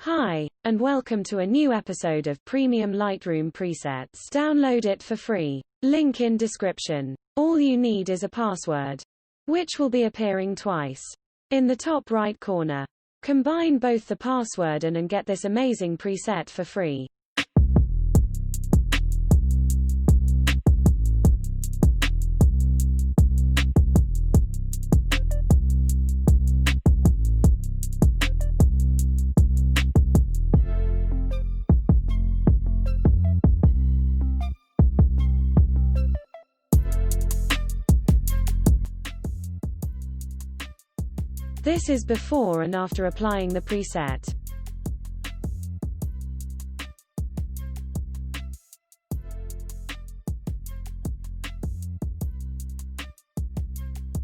Hi, and welcome to a new episode of Premium Lightroom Presets. Download it for free. Link in description. All you need is a password, which will be appearing twice in the top right corner. Combine both the password and get this amazing preset for free. This is before and after applying the preset.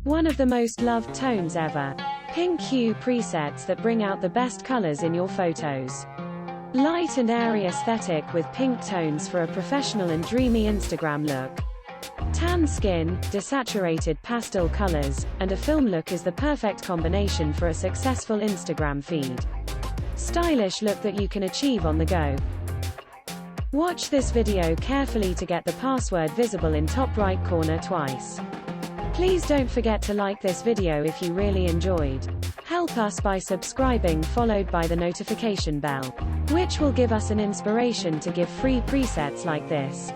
One of the most loved tones ever. Pink hue presets that bring out the best colors in your photos. Light and airy aesthetic with pink tones for a professional and dreamy Instagram look. Tan skin, desaturated pastel colors, and a film look is the perfect combination for a successful Instagram feed. Stylish look that you can achieve on the go. Watch this video carefully to get the password visible in top right corner twice. Please don't forget to like this video if you really enjoyed. Help us by subscribing followed by the notification bell, which will give us an inspiration to give free presets like this.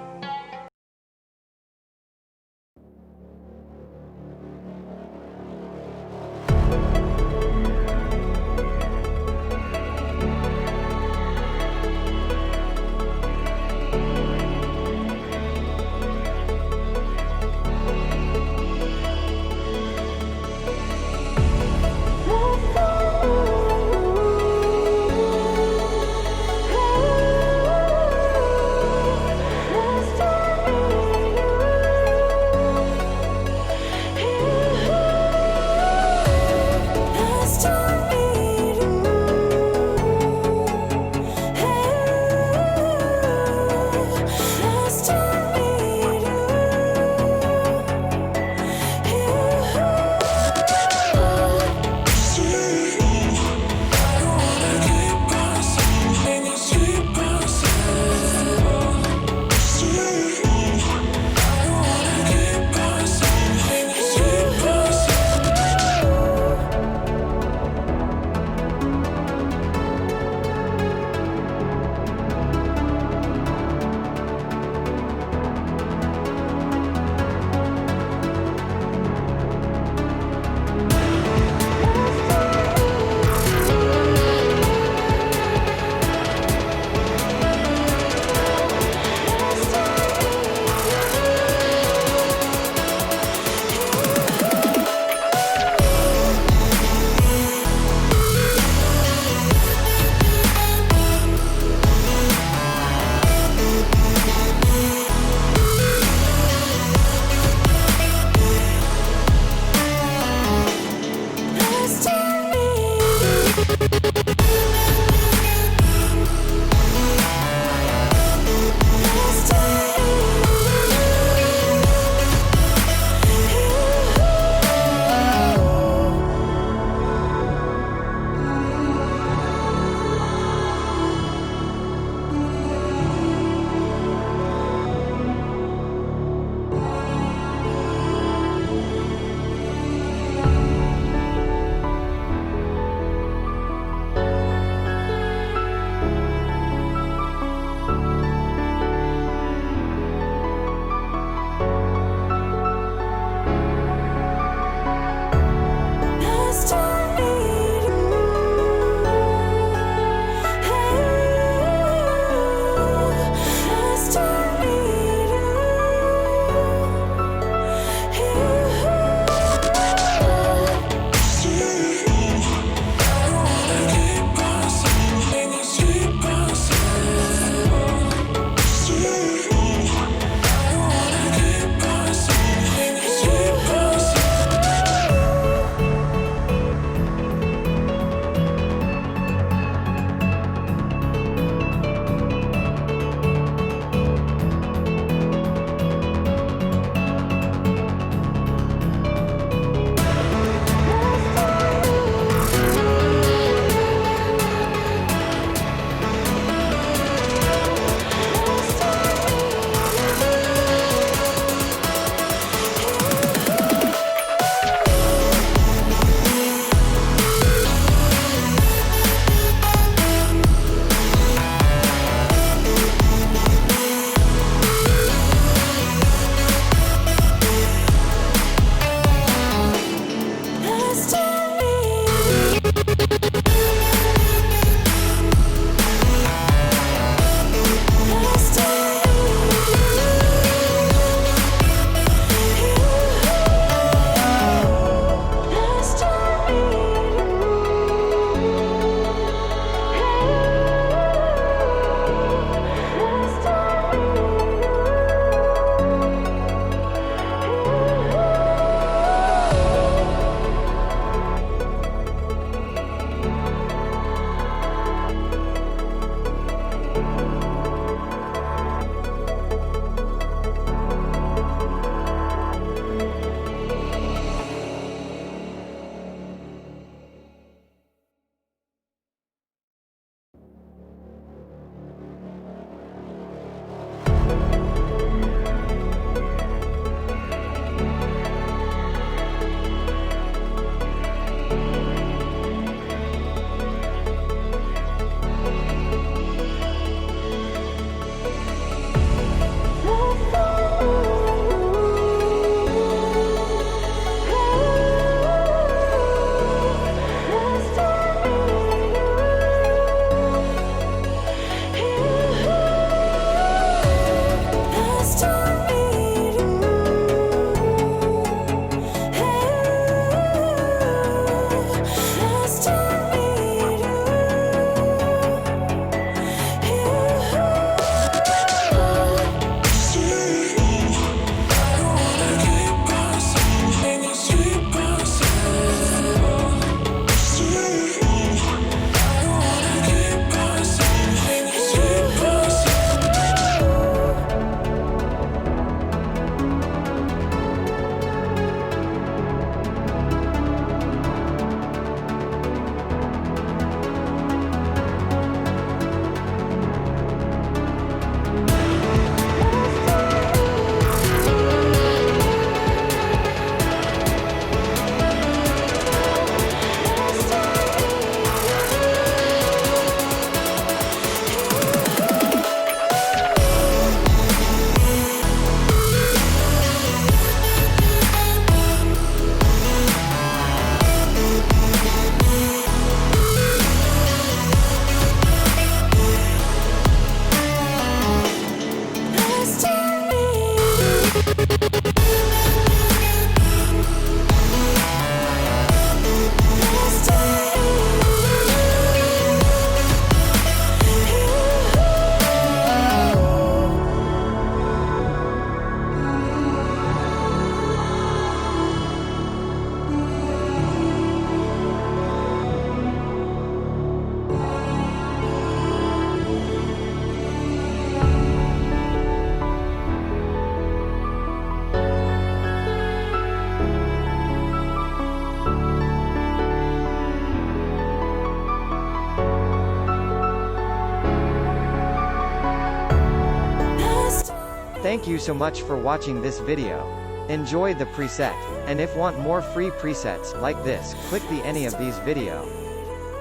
Thank you so much for watching this video. Enjoy the preset. And if want more free presets like this, click the any of these video.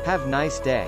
Have nice day.